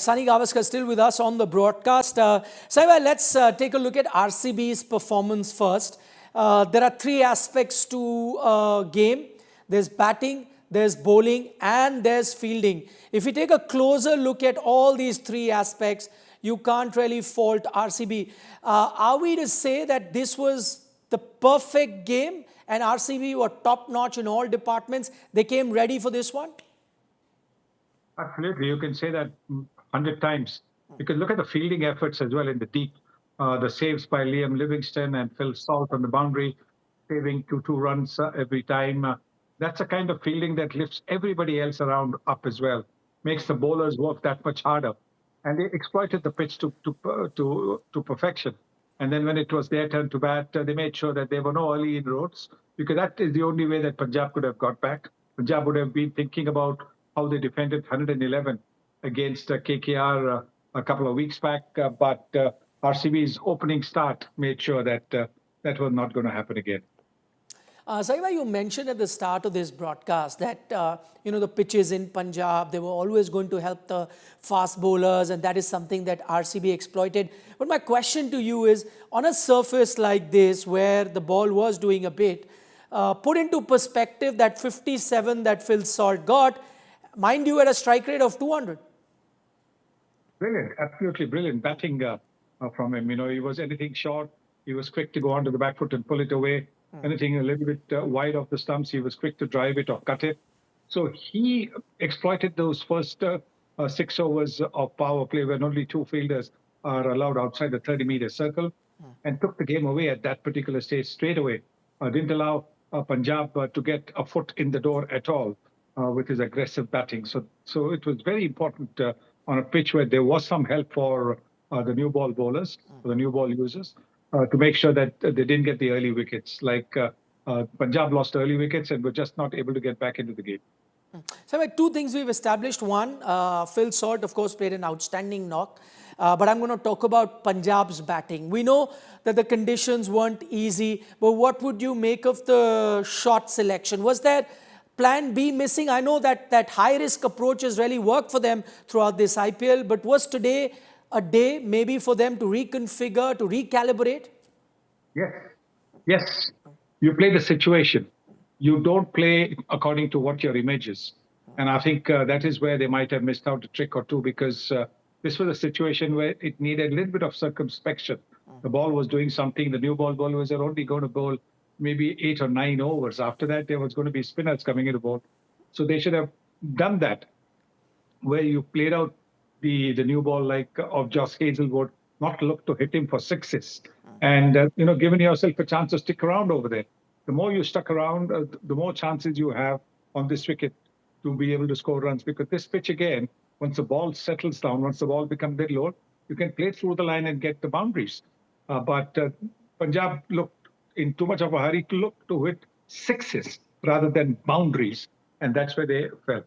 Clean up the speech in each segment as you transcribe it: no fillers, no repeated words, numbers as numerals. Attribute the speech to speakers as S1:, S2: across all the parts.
S1: Sunil Gavaskar still with us on the broadcast. Saiba, let's take a look at RCB's performance first. There are three aspects to game. There's batting, there's bowling, and there's fielding. If you take a closer look at all these three aspects, you can't really fault RCB. Are we to say that this was the perfect game and RCB were top-notch in all departments? They came ready for this one?
S2: Absolutely. You can say that 100 times. You can look at the fielding efforts as well in the deep. The saves by Liam Livingston and Phil Salt on the boundary, saving 2 runs every time. That's a kind of fielding that lifts everybody else around up as well, makes the bowlers work that much harder. And they exploited the pitch to perfection. And then when it was their turn to bat, they made sure that there were no early inroads, because that is the only way that Punjab could have got back. Punjab would have been thinking about how they defended 111 against KKR a couple of weeks back. But RCB's opening start made sure that that was not going to happen again.
S1: Saiba, you mentioned at the start of this broadcast that, the pitches in Punjab, they were always going to help the fast bowlers, and that is something that RCB exploited. But my question to you is, on a surface like this, where the ball was doing a bit, put into perspective that 57 that Phil Salt got, mind you, at a strike rate of 200.
S2: Brilliant, absolutely brilliant batting from him. He was anything short. He was quick to go onto the back foot and pull it away. Anything a little bit wide of the stumps, he was quick to drive it or cut it. So he exploited those first 6 overs of power play when only 2 fielders are allowed outside the 30-meter circle, and took the game away at that particular stage straight away. Didn't allow Punjab to get a foot in the door at all with his aggressive batting. So it was very important on a pitch where there was some help for the new ball bowlers, the new ball users, to make sure that they didn't get the early wickets. Like Punjab lost early wickets and were just not able to get back into the game.
S1: So, two things we've established. One, Phil Salt, of course, played an outstanding knock. But I'm going to talk about Punjab's batting. We know that the conditions weren't easy, but what would you make of the shot selection? Was there plan B missing? I know that high-risk approach has really worked for them throughout this IPL, but was today a day maybe for them to reconfigure, to recalibrate?
S2: Yes. You play the situation. You don't play according to what your image is. And I think that is where they might have missed out a trick or two, because this was a situation where it needed a little bit of circumspection. The ball was doing something. The new ball bowlers are only going to bowl maybe 8 or 9 overs. After that, there was going to be spinners coming into bowl. So they should have done that, where you played out the new ball like of Josh Hazelwood, not look to hit him for sixes, and given yourself a chance to stick around over there. The more you stuck around, the more chances you have on this wicket to be able to score runs, because this pitch again, once the ball settles down, once the ball becomes a bit low, you can play through the line and get the boundaries. But Punjab looked in too much of a hurry to hit sixes rather than boundaries, and that's where they fell.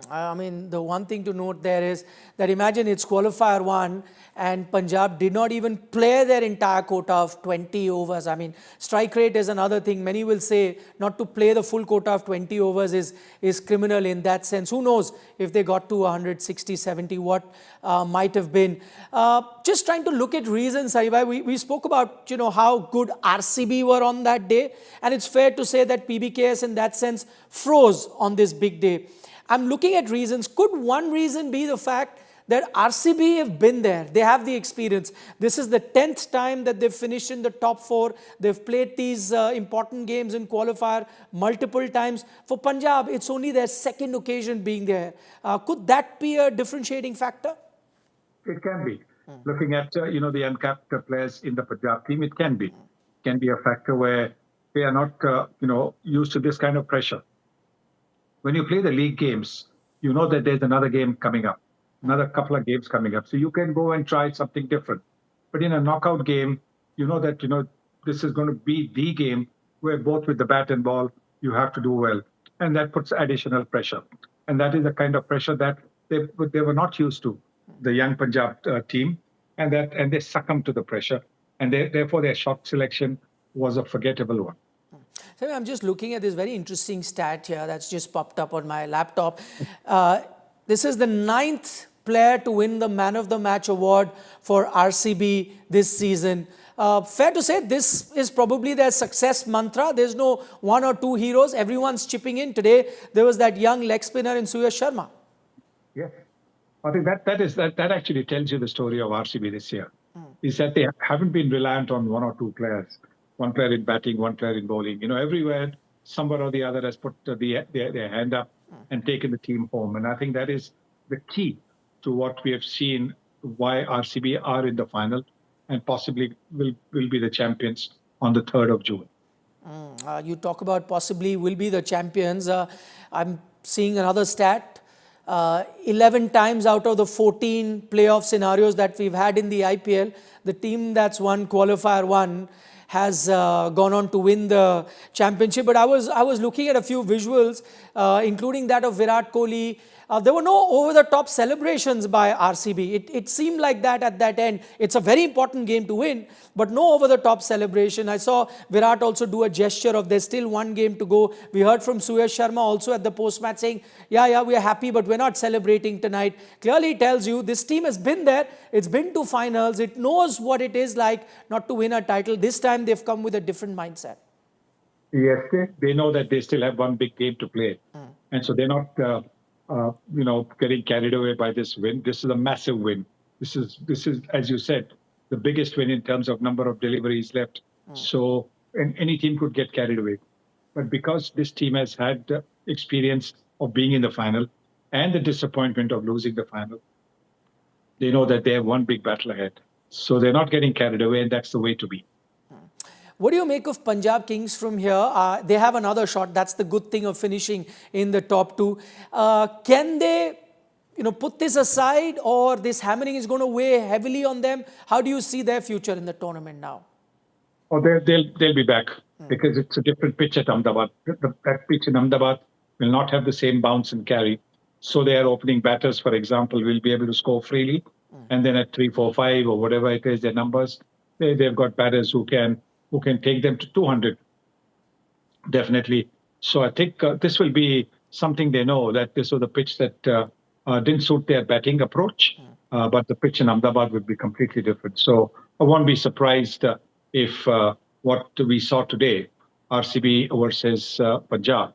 S1: I mean, the one thing to note there is that imagine it's qualifier 1 and Punjab did not even play their entire quota of 20 overs. I mean, strike rate is another thing. Many will say not to play the full quota of 20 overs is criminal in that sense. Who knows if they got to 160, 70, what might have been. Just trying to look at reasons, Saibai. We spoke about, how good RCB were on that day. And it's fair to say that PBKS in that sense froze on this big day. I'm looking at reasons. Could one reason be the fact that RCB have been there? They have the experience. This is the 10th time that they've finished in the top 4. They've played these important games in qualifier multiple times. For Punjab, it's only their second occasion being there. Could that be a differentiating factor?
S2: It can be. Looking at, the uncapped players in the Punjab team, it can be. It can be a factor where they are not, used to this kind of pressure. When you play the league games, you know that there's another game coming up, another couple of games coming up. So you can go and try something different. But in a knockout game, you know that, this is going to be the game where both with the bat and ball, you have to do well. And that puts additional pressure. And that is the kind of pressure that they were not used to, the young Punjab team. And they succumbed to the pressure. And therefore, their shot selection was a forgettable one.
S1: So I'm just looking at this very interesting stat here that's just popped up on my laptop. This is the 9th player to win the Man of the Match award for RCB this season. Fair to say this is probably their success mantra. There's no one or two heroes. Everyone's chipping in. Today, there was that young leg spinner in Suyash Sharma.
S2: Yes. I think that actually tells you the story of RCB this year. Is that they haven't been reliant on one or two players, one player in batting, one player in bowling. Everywhere somebody or the other has put their hand up and taken the team home. And I think that is the key to what we have seen, why RCB are in the final and possibly will be the champions on the 3rd of June.
S1: You talk about possibly will be the champions. I'm seeing another stat. 11 times out of the 14 playoff scenarios that we've had in the IPL, the team that's won Qualifier 1 has gone on to win the championship. But I was looking at a few visuals, including that of Virat Kohli. There were no over-the-top celebrations by RCB. It seemed like that at that end. It's a very important game to win, but no over-the-top celebration. I saw Virat also do a gesture of there's still one game to go. We heard from Suyash Sharma also at the post-match saying, yeah, we are happy, but we're not celebrating tonight. Clearly tells you this team has been there. It's been to finals. It knows what it is like not to win a title. This time they've come with a different mindset.
S2: Yes, they know that they still have one big game to play. And so they're not... getting carried away by this win. This is a massive win. This is, as you said, the biggest win in terms of number of deliveries left. So any team could get carried away. But because this team has had experience of being in the final and the disappointment of losing the final, they know that they have one big battle ahead. So they're not getting carried away, and that's the way to be.
S1: What do you make of Punjab Kings from here? They have another shot. That's the good thing of finishing in the top two. Can they, put this aside, or this hammering is going to weigh heavily on them? How do you see their future in the tournament now?
S2: Oh, they'll be back because it's a different pitch at Ahmedabad. That pitch in Ahmedabad will not have the same bounce and carry. So their opening batters, for example, will be able to score freely. And then at 3, 4, 5 or whatever it is, their numbers, they've got batters who can take them to 200, definitely. So I think this will be something they know, that this was a pitch that didn't suit their batting approach, but the pitch in Ahmedabad would be completely different. So I won't be surprised if what we saw today, RCB versus Punjab,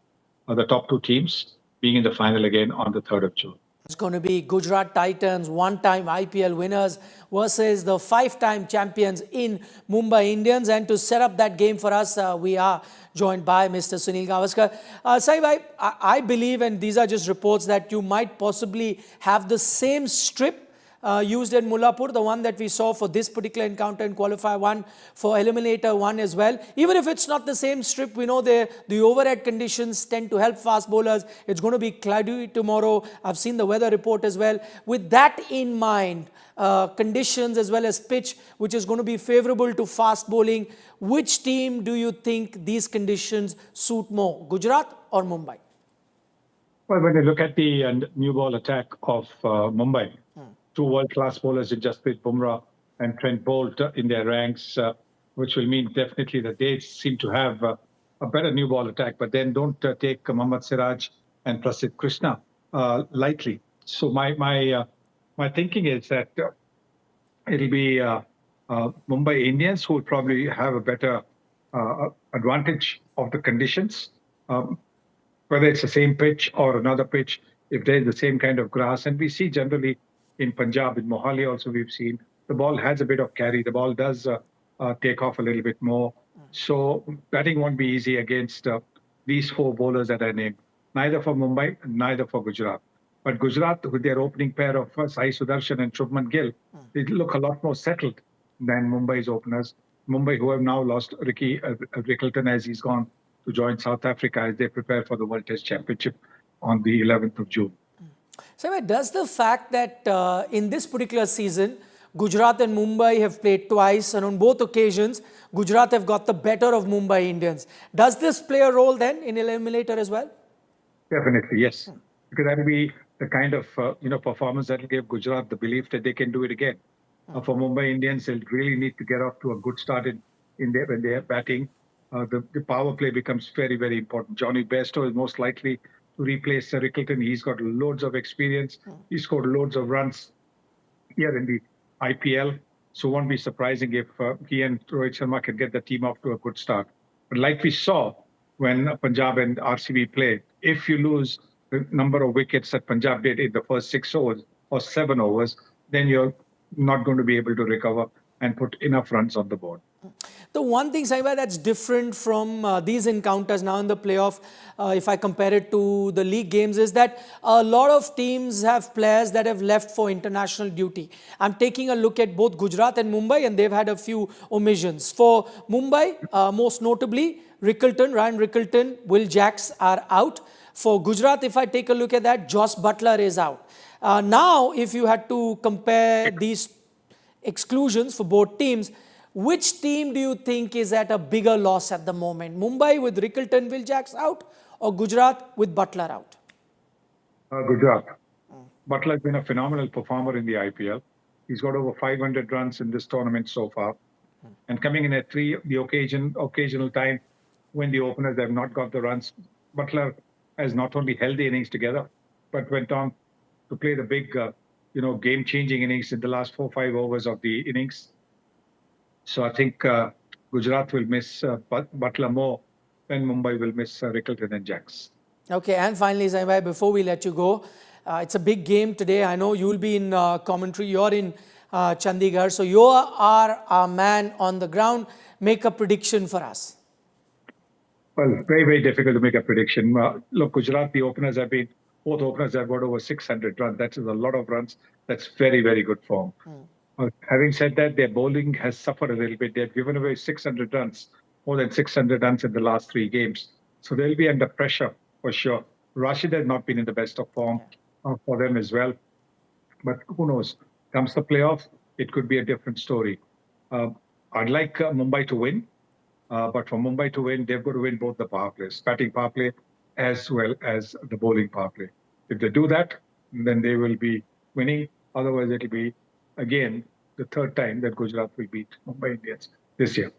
S2: are the top two teams being in the final again on the 3rd of June.
S1: It's going to be Gujarat Titans, one-time IPL winners versus the 5-time champions in Mumbai Indians. And to set up that game for us, we are joined by Mr. Sunil Gavaskar. Sahib, I believe, and these are just reports, that you might possibly have the same strip used in Mullapur, the one that we saw for this particular encounter in Qualifier 1, for Eliminator 1 as well. Even if it's not the same strip, we know the overhead conditions tend to help fast bowlers. It's going to be cloudy tomorrow. I've seen the weather report as well. With that in mind, conditions as well as pitch, which is going to be favorable to fast bowling, which team do you think these conditions suit more, Gujarat or Mumbai?
S2: Well, when you look at the new ball attack of Mumbai, two world-class bowlers in Jasprit Bumrah and Trent Bolt in their ranks, which will mean definitely that they seem to have a better new ball attack. But then don't take Mohammad Siraj and Prasidh Krishna lightly. So my thinking is that it'll be Mumbai Indians who will probably have a better advantage of the conditions, whether it's the same pitch or another pitch, if there's the same kind of grass. And we see generally in Punjab, in Mohali also, we've seen the ball has a bit of carry. The ball does take off a little bit more. So batting won't be easy against these four bowlers that I named, neither for Mumbai, neither for Gujarat. But Gujarat, with their opening pair of Sai Sudarshan and Shubman Gill, they look a lot more settled than Mumbai's openers. Mumbai, who have now lost Ricky Rickleton as he's gone to join South Africa as they prepare for the World Test Championship on the 11th of June.
S1: So does the fact that in this particular season, Gujarat and Mumbai have played twice, and on both occasions, Gujarat have got the better of Mumbai Indians, does this play a role then in Eliminator as well?
S2: Definitely, yes. Because that will be the kind of performance that will give Gujarat the belief that they can do it again. For Mumbai Indians, they'll really need to get off to a good start when they are batting. The power play becomes very, very important. Johnny Bairstow is most likely to replace Rickleton. He's got loads of experience. He scored loads of runs here in the IPL. So it won't be surprising if he and Rohit Sharma can get the team off to a good start. But like we saw when Punjab and RCB played, if you lose the number of wickets that Punjab did in the first 6 overs or 7 overs, then you're not going to be able to recover and put enough runs on the board.
S1: The one thing, Saiba, that's different from these encounters now in the playoff, if I compare it to the league games, is that a lot of teams have players that have left for international duty. I'm taking a look at both Gujarat and Mumbai, and they've had a few omissions. For Mumbai, most notably, Ryan Rickleton, Will Jacks are out. For Gujarat, if I take a look at that, Joss Butler is out. Now, if you had to compare these exclusions for both teams, which team do you think is at a bigger loss at the moment? Mumbai with Rickleton, Will Jacks out, or Gujarat with Butler out?
S2: Gujarat. Butler has been a phenomenal performer in the IPL. He's got over 500 runs in this tournament so far. And coming in at the occasional time when the openers have not got the runs, Butler has not only held the innings together, but went on to play the big, game-changing innings in the last 4-5 overs of the innings. So I think Gujarat will miss Butler more than Mumbai will miss Rickleton and Jacks.
S1: Okay, and finally, Zainbhai, before we let you go, it's a big game today. I know you'll be in commentary. You're in Chandigarh. So you are our man on the ground. Make a prediction for us.
S2: Well, very, very difficult to make a prediction. Look, Gujarat, both openers have got over 600 runs. That is a lot of runs. That's very, very good form. Having said that, their bowling has suffered a little bit. They've given away 600 runs, more than 600 runs in the last 3 games. So they'll be under pressure for sure. Rashid has not been in the best of form for them as well. But who knows? Comes the playoff, it could be a different story. I'd like Mumbai to win. But for Mumbai to win, they've got to win both the power plays, batting power play as well as the bowling power play. If they do that, then they will be winning. Otherwise, it'll be, again, the third time that Gujarat will beat Mumbai Indians this year.